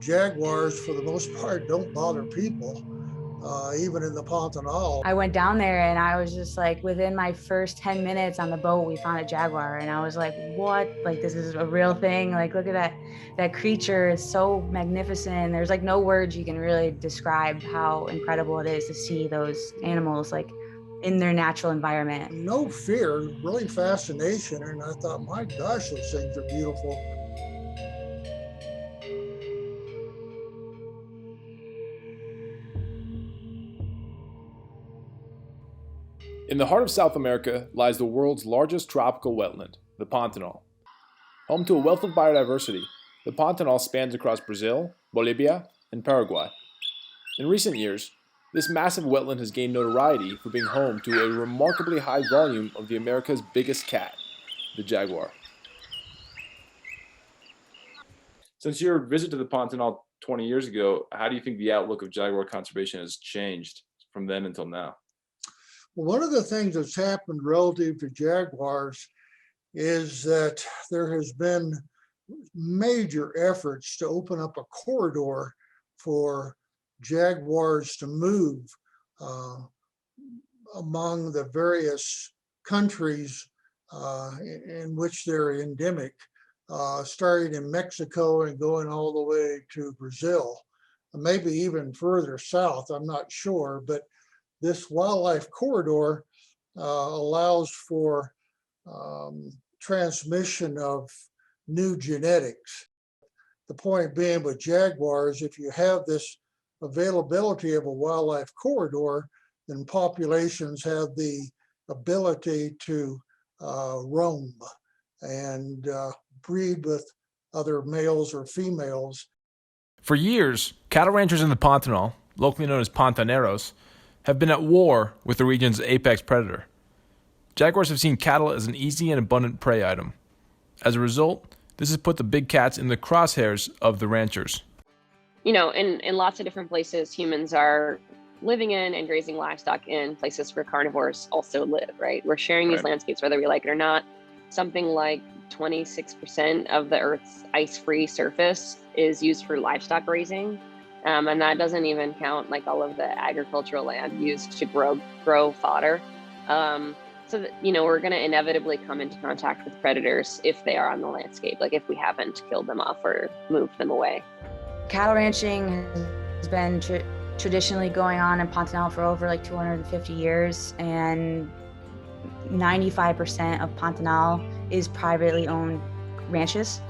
jaguars, for the most part, don't bother people, even in the Pantanal. I went down there and I was just like, within my first 10 minutes on the boat, we found a jaguar. And I was like, what? Like, this is a real thing. Like, look at that creature is so magnificent. There's like no words you can really describe how incredible it is to see those animals like in their natural environment. No fear, really fascination. And I thought, my gosh, those things are beautiful. In the heart of South America lies the world's largest tropical wetland, the Pantanal. Home to a wealth of biodiversity, the Pantanal spans across Brazil, Bolivia, and Paraguay. In recent years, this massive wetland has gained notoriety for being home to a remarkably high volume of the America's biggest cat, the jaguar. Since your visit to the Pantanal 20 years ago, how do you think the outlook of jaguar conservation has changed from then until now? Well, one of the things that's happened relative to jaguars is that there has been major efforts to open up a corridor for jaguars to move among the various countries in which they're endemic, starting in Mexico and going all the way to Brazil, maybe even further south, I'm not sure, but this wildlife corridor allows for transmission of new genetics. The point being with jaguars, if you have this availability of a wildlife corridor, then populations have the ability to roam and breed with other males or females. For years, cattle ranchers in the Pantanal, locally known as Pantaneiros, have been at war with the region's apex predator. Jaguars have seen cattle as an easy and abundant prey item. As a result, this has put the big cats in the crosshairs of the ranchers. You know, in lots of different places, humans are living in and grazing livestock in places where carnivores also live, right? We're sharing these landscapes, whether we like it or not. Something like 26% of the Earth's ice-free surface is used for livestock grazing. And that doesn't even count like all of the agricultural land used to grow fodder. So that, you know, we're going to inevitably come into contact with predators if they are on the landscape, like if we haven't killed them off or moved them away. Cattle ranching has been traditionally going on in Pantanal for over like 250 years, and 95% of Pantanal is privately owned ranches.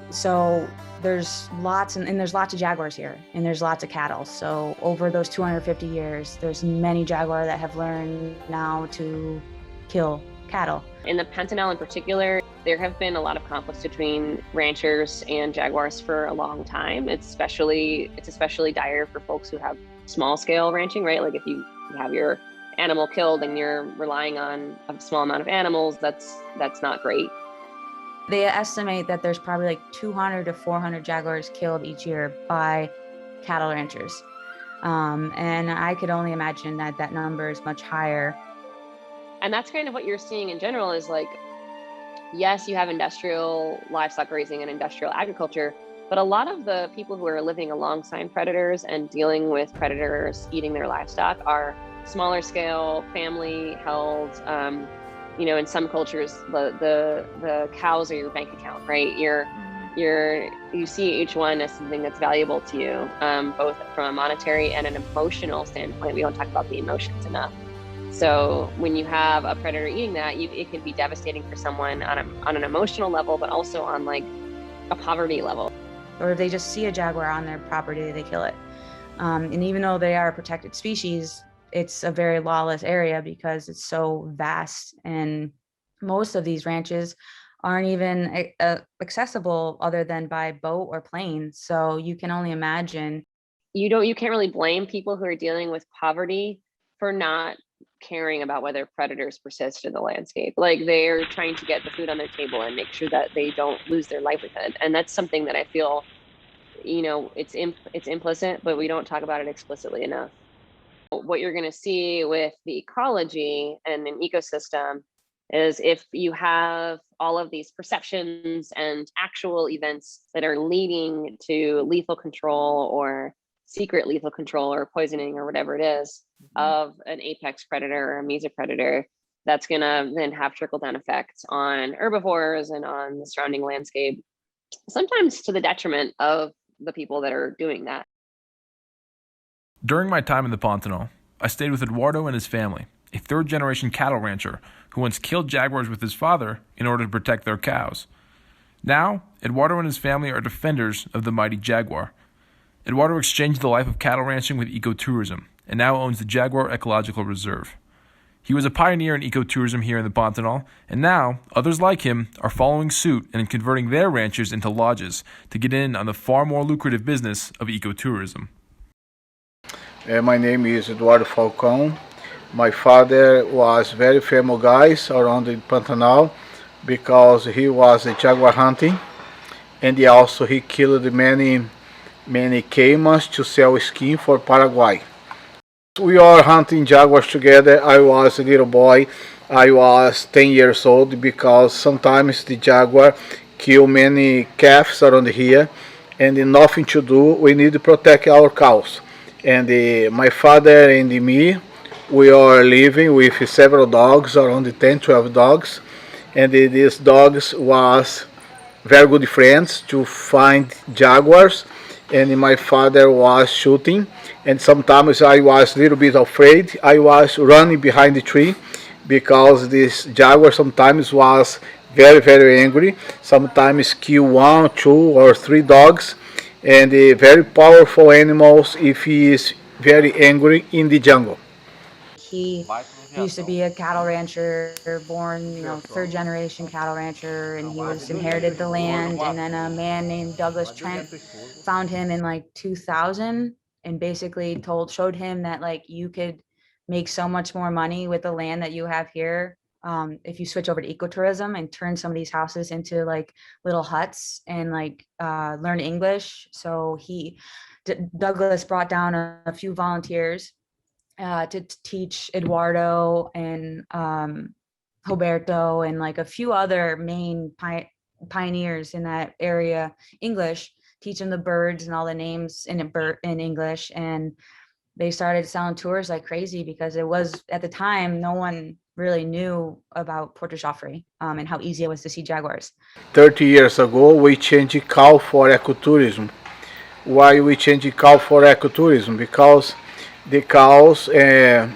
So there's lots of jaguars here, and there's lots of cattle. So over those 250 years, there's many jaguar that have learned now to kill cattle. In the Pantanal in particular, there have been a lot of conflicts between ranchers and jaguars for a long time. It's especially dire for folks who have small scale ranching, right? Like if you have your animal killed and you're relying on a small amount of animals, that's not great. They estimate that there's probably like 200 to 400 jaguars killed each year by cattle ranchers. And I could only imagine that number is much higher. And that's kind of what you're seeing in general is like, yes, you have industrial livestock raising and industrial agriculture, but a lot of the people who are living alongside predators and dealing with predators eating their livestock are smaller scale, family held. You know, in some cultures, the cows are your bank account, right? You see each one as something that's valuable to you, both from a monetary and an emotional standpoint. We don't talk about the emotions enough. So when you have a predator eating that, it can be devastating for someone on an emotional level, but also on like a poverty level. Or if they just see a jaguar on their property, they kill it. And even though they are a protected species, it's a very lawless area because it's so vast, and most of these ranches aren't even accessible other than by boat or plane. So you can only imagine. You can't really blame people who are dealing with poverty for not caring about whether predators persist in the landscape. Like they're trying to get the food on their table and make sure that they don't lose their livelihood. And that's something that I feel, you know, it's implicit, but we don't talk about it explicitly enough. What you're going to see with the ecology and an ecosystem is if you have all of these perceptions and actual events that are leading to lethal control or secret lethal control or poisoning or whatever it is of an apex predator or a mesopredator, that's going to then have trickle-down effects on herbivores and on the surrounding landscape, sometimes to the detriment of the people that are doing that. During my time in the Pantanal, I stayed with Eduardo and his family, a third-generation cattle rancher who once killed jaguars with his father in order to protect their cows. Now, Eduardo and his family are defenders of the mighty jaguar. Eduardo exchanged the life of cattle ranching with ecotourism and now owns the Jaguar Ecological Reserve. He was a pioneer in ecotourism here in the Pantanal, and now others like him are following suit and converting their ranches into lodges to get in on the far more lucrative business of ecotourism. My name is Eduardo Falcão. My father was very famous guy around the Pantanal because he was a jaguar hunting, and he killed many caimans to sell skin for Paraguay. We are hunting jaguars together. I was a little boy. I was 10 years old because sometimes the jaguar kill many calves around here, and nothing to do. We need to protect our cows. And my father and me, we are living with several dogs, around 10-12 dogs, and these dogs was very good friends to find jaguars, and my father was shooting, and sometimes I was a little bit afraid. I was running behind the tree because this jaguar sometimes was very, very angry, sometimes kill 1, 2, or 3 dogs, and very powerful animals if he is very angry in the jungle. He used to be a cattle rancher, born, third generation cattle rancher, and he was inherited the land. And then a man named Douglas Trent found him in like 2000 and basically showed him that like you could make so much more money with the land that you have here if you switch over to ecotourism and turn some of these houses into like little huts and like learn English. So Douglas brought down a few volunteers to teach Eduardo and Roberto and like a few other main pioneers in that area English, teach them the birds and all the names in English. And they started selling tours like crazy because it was, at the time, no one really knew about Porto Joffre and how easy it was to see jaguars. 30 years ago, we changed cow for ecotourism. Why we changed cow for ecotourism? Because the cows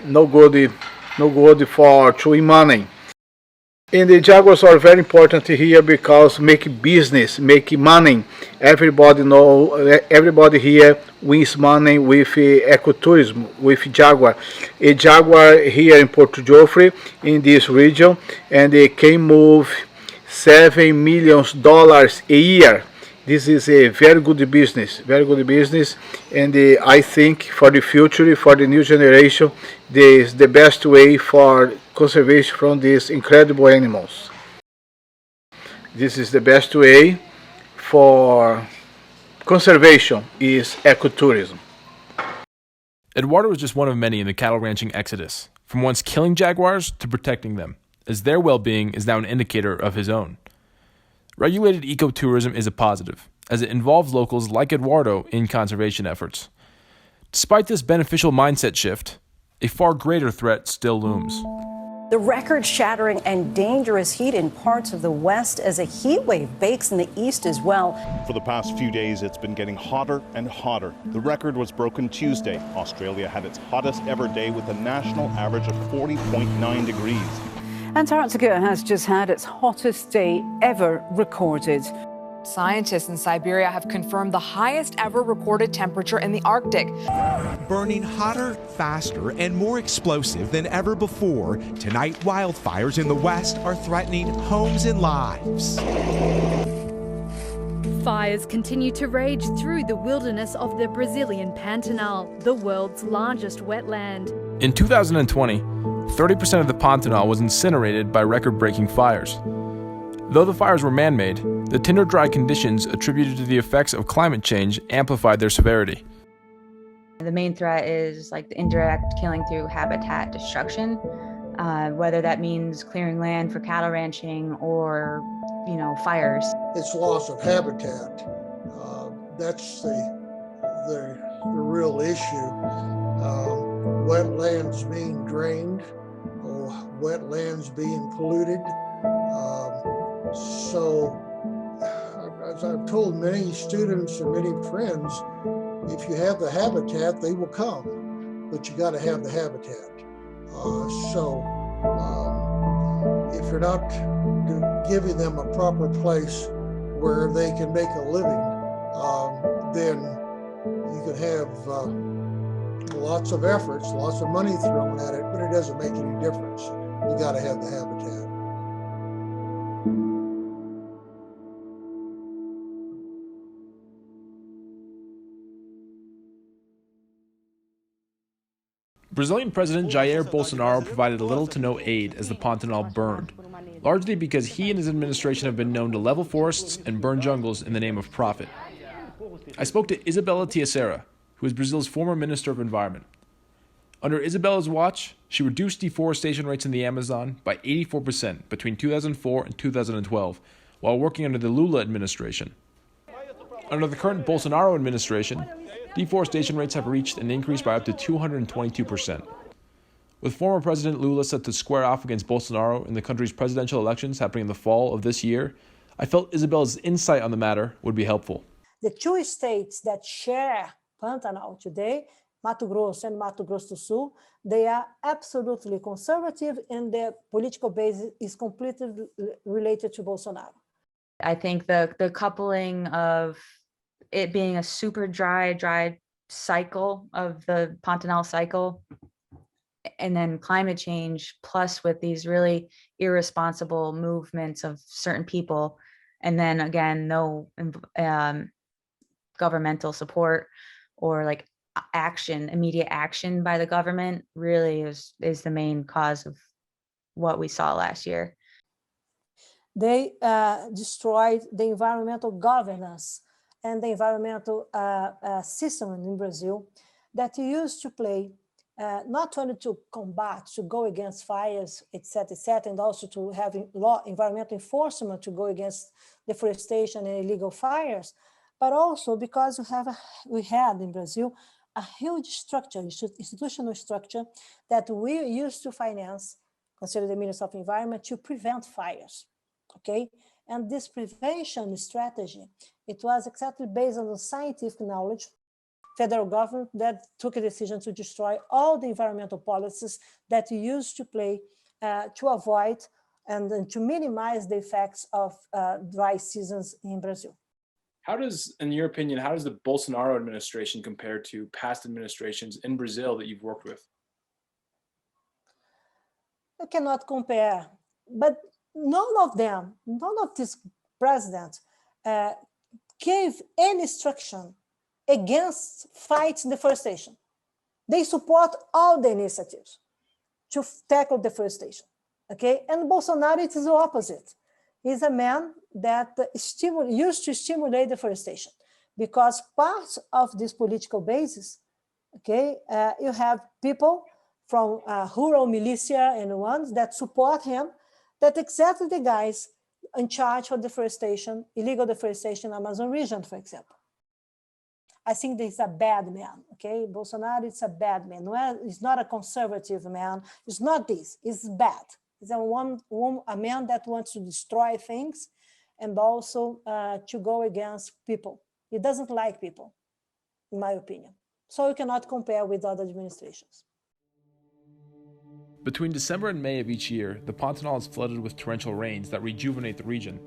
no good for chewing money. And the jaguars are very important here because make business, make money. Everybody here wins money with ecotourism, with jaguar. A jaguar here in Porto Joffre, in this region, and they can move $7 million a year. This is a very good business, and I think for the future, for the new generation, this is the best way for conservation from these incredible animals. This is the best way for conservation is ecotourism. Eduardo was just one of many in the cattle ranching exodus, from once killing jaguars to protecting them, as their well-being is now an indicator of his own. Regulated ecotourism is a positive, as it involves locals like Eduardo in conservation efforts. Despite this beneficial mindset shift, a far greater threat still looms. The record-shattering and dangerous heat in parts of the west as a heat wave bakes in the east as well. For the past few days, it's been getting hotter and hotter. The record was broken Tuesday. Australia had its hottest ever day with a national average of 40.9 degrees. Antarctica has just had its hottest day ever recorded. Scientists in Siberia have confirmed the highest ever recorded temperature in the Arctic. Burning hotter, faster, and more explosive than ever before, tonight wildfires in the west are threatening homes and lives. Fires continue to rage through the wilderness of the Brazilian Pantanal, the world's largest wetland. In 2020, 30% of the Pantanal was incinerated by record-breaking fires. Though the fires were man-made, the tinder-dry conditions attributed to the effects of climate change amplified their severity. The main threat is like the indirect killing through habitat destruction. whether that means clearing land for cattle ranching or, fires. It's loss of habitat. That's the real issue. Wetlands being drained, wetlands being polluted. So, as I've told many students and many friends, if you have the habitat, they will come, but you got to have the habitat. If you're not giving them a proper place where they can make a living, then you can have lots of efforts, lots of money thrown at it, but it doesn't make any difference. You got to have the habitat. Brazilian President Jair Bolsonaro provided little to no aid as the Pantanal burned, largely because he and his administration have been known to level forests and burn jungles in the name of profit. I spoke to Isabella Tiacera, who is Brazil's former Minister of Environment. Under Isabella's watch, she reduced deforestation rates in the Amazon by 84% between 2004 and 2012, while working under the Lula administration. Under the current Bolsonaro administration, deforestation rates have reached an increase by up to 222%. With former President Lula set to square off against Bolsonaro in the country's presidential elections happening in the fall of this year, I felt Isabella's insight on the matter would be helpful. The two states that share Pantanal today, Mato Grosso and Mato Grosso do Sul, they are absolutely conservative and their political base is completely related to Bolsonaro. I think the coupling of it being a super dry cycle of the Pantanal cycle, and then climate change, plus with these really irresponsible movements of certain people, and then again, no governmental support or like immediate action by the government really is the main cause of what we saw last year. They destroyed the environmental governance and the environmental system in Brazil that used to play not only to combat, to go against fires, etc., and also to have environmental enforcement to go against deforestation and illegal fires, but also because we had in Brazil a huge structure, institutional structure that we used to finance, consider the Ministry of Environment, to prevent fires. Okay, and this prevention strategy, it was exactly based on the scientific knowledge. Federal government that took a decision to destroy all the environmental policies that used to play to avoid and to minimize the effects of dry seasons in Brazil. In your opinion, how does the Bolsonaro administration compare to past administrations in Brazil that you've worked with? I cannot compare, but none of these presidents gave any instruction against fighting deforestation. They support all the initiatives to tackle deforestation, okay? And Bolsonaro is the opposite. He's a man that used to stimulate deforestation because part of this political basis, okay, you have people from rural militia and ones that support him, that exactly the guys in charge of deforestation, illegal deforestation in Amazon region, for example. I think that he's a bad man, okay? Bolsonaro is a bad man. Well, he's not a conservative man. It's not this, it's bad. He's a man that wants to destroy things and also to go against people. He doesn't like people, in my opinion. So you cannot compare with other administrations. Between December and May of each year, the Pantanal is flooded with torrential rains that rejuvenate the region.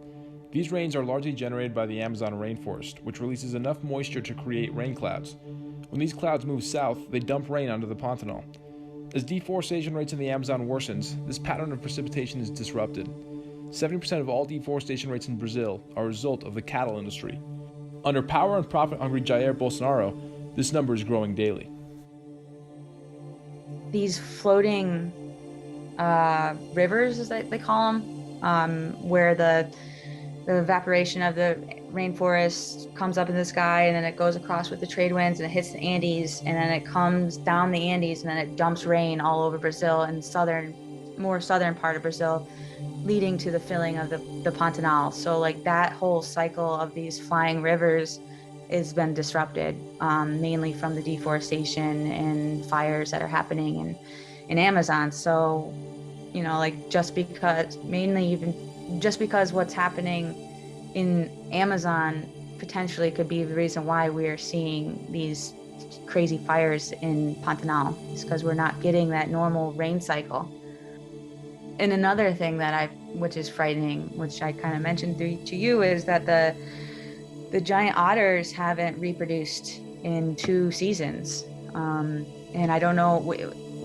These rains are largely generated by the Amazon rainforest, which releases enough moisture to create rain clouds. When these clouds move south, they dump rain onto the Pantanal. As deforestation rates in the Amazon worsens, this pattern of precipitation is disrupted. 70% of all deforestation rates in Brazil are a result of the cattle industry. Under power and profit-hungry Jair Bolsonaro, this number is growing daily. These floating rivers, as they call them, where the evaporation of the rainforest comes up in the sky and then it goes across with the trade winds and it hits the Andes and then it comes down the Andes and then it dumps rain all over Brazil and southern more southern part of Brazil, leading to the filling of the Pantanal. So like that whole cycle of these flying rivers has been disrupted, mainly from the deforestation and fires that are happening in Amazon. So, you know, like just because what's happening in Amazon potentially could be the reason why we are seeing these crazy fires in Pantanal. It's because we're not getting that normal rain cycle. And another thing which is frightening, which I kind of mentioned to you, is that the giant otters haven't reproduced in 2 seasons. And I don't know,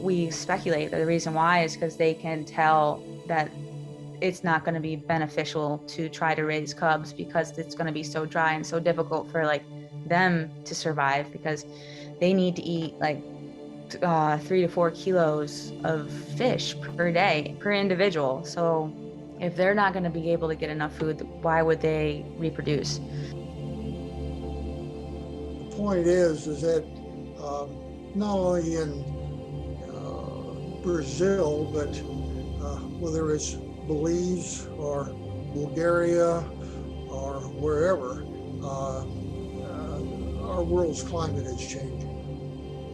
we speculate that the reason why is because they can tell that it's not going to be beneficial to try to raise cubs, because it's going to be so dry and so difficult for like them to survive, because they need to eat like 3 to 4 kilos of fish per day, per individual. So if they're not going to be able to get enough food, why would they reproduce? The point is that not only in Brazil, but whether it's Belize or Bulgaria or wherever, our world's climate is changing.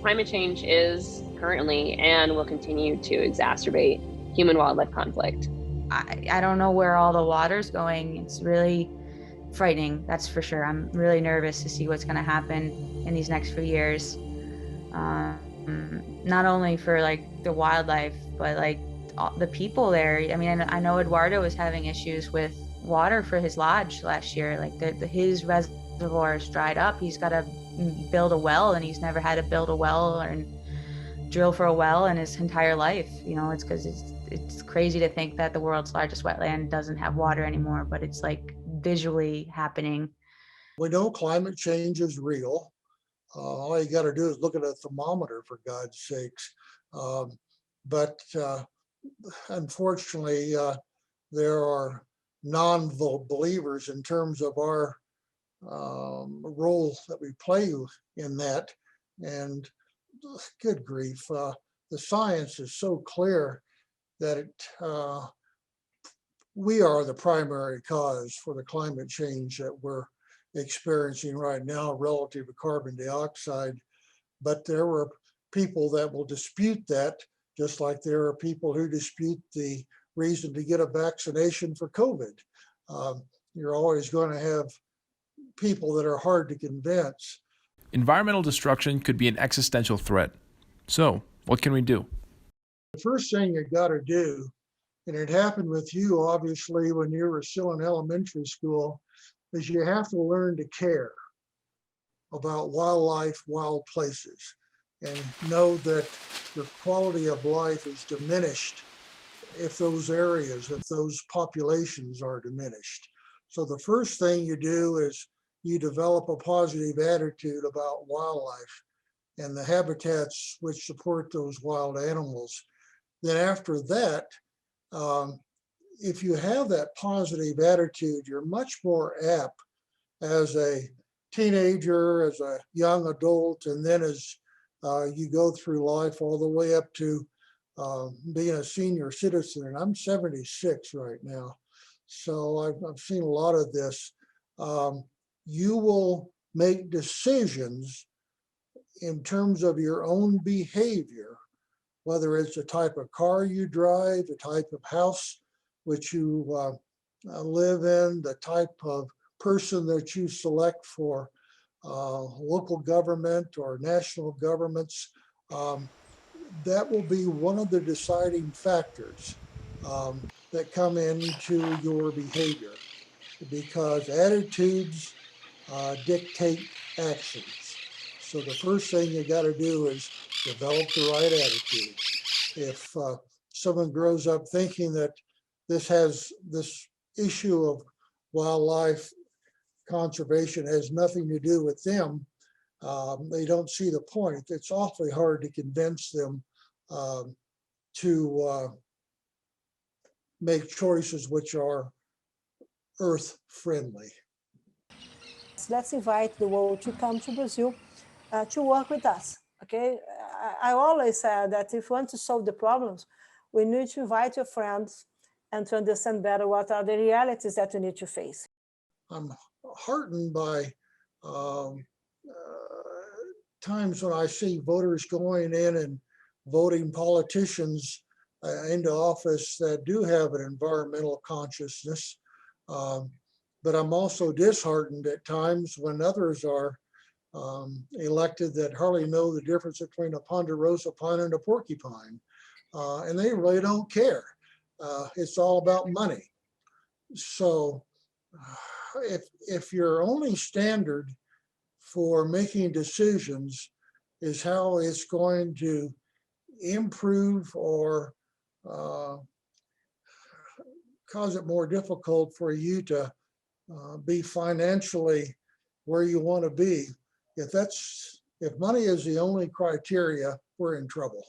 Climate change is currently and will continue to exacerbate human-wildlife conflict. I don't know where all the water's going. It's really frightening, that's for sure. I'm really nervous to see what's going to happen in these next few years. Not only for like the wildlife, but like the people there. I mean, I know Eduardo was having issues with water for his lodge last year. Like his reservoir is dried up. He's got to build a well, and he's never had to build a well or drill for a well in his entire life. You know, it's because it's crazy to think that the world's largest wetland doesn't have water anymore, but it's like visually happening. We know climate change is real. All you got to do is look at a thermometer, for God's sakes. But unfortunately, there are non-believers in terms of our role that we play in that. And good grief, the science is so clear that we are the primary cause for the climate change that we're experiencing right now relative to carbon dioxide. But there were people that will dispute that, just like there are people who dispute the reason to get a vaccination for COVID. You're always going to have people that are hard to convince. Environmental destruction could be an existential threat. So, what can we do? The first thing you got to do, and it happened with you obviously when you were still in elementary school, is you have to learn to care about wildlife, wild places, and know that your quality of life is diminished if those populations are diminished. So the first thing you do is you develop a positive attitude about wildlife and the habitats which support those wild animals. Then after that, if you have that positive attitude, you're much more apt as a teenager, as a young adult, and then as you go through life all the way up to being a senior citizen. And I'm 76 right now, so I've seen a lot of this. You will make decisions in terms of your own behavior, whether it's the type of car you drive, the type of house which you live in, the type of person that you select for local government or national governments. That will be one of the deciding factors that come into your behavior, because attitudes dictate actions. So the first thing you got to do is develop the right attitude. If someone grows up thinking that this issue of wildlife conservation has nothing to do with them, they don't see the point. It's awfully hard to convince them to make choices which are earth friendly. Let's invite the world to come to Brazil to work with us. Okay, I always said that if we want to solve the problems, we need to invite your friends and to understand better what are the realities that we need to face. I'm heartened by times when I see voters going in and voting politicians into office that do have an environmental consciousness. But I'm also disheartened at times when others are elected that hardly know the difference between a ponderosa pine and a porcupine. And they really don't care. It's all about money. So if your only standard for making decisions is how it's going to improve or cause it more difficult for you to be financially where you want to be, if money is the only criteria, we're in trouble.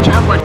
Jaguar.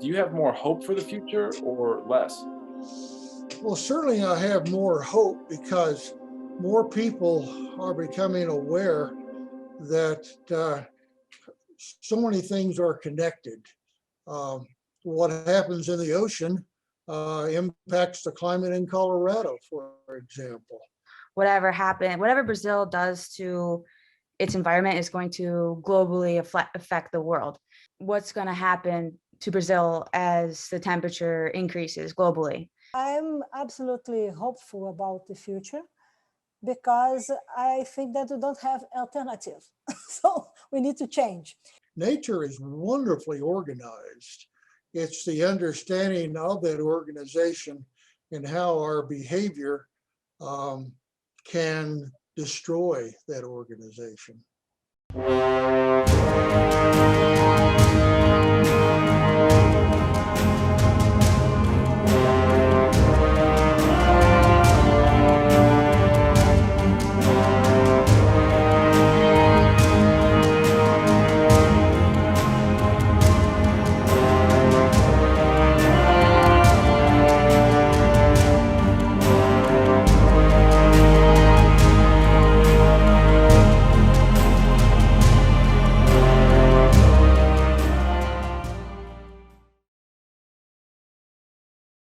Do you have more hope for the future or less? Well, certainly I have more hope because more people are becoming aware that so many things are connected. What happens in the ocean impacts the climate in Colorado, for example. Whatever Brazil does to its environment is going to globally affect the world. What's going to happen to Brazil as the temperature increases globally? I'm absolutely hopeful about the future because I think that we don't have alternative. So we need to change. Nature is wonderfully organized. It's the understanding of that organization and how our behavior can destroy that organization.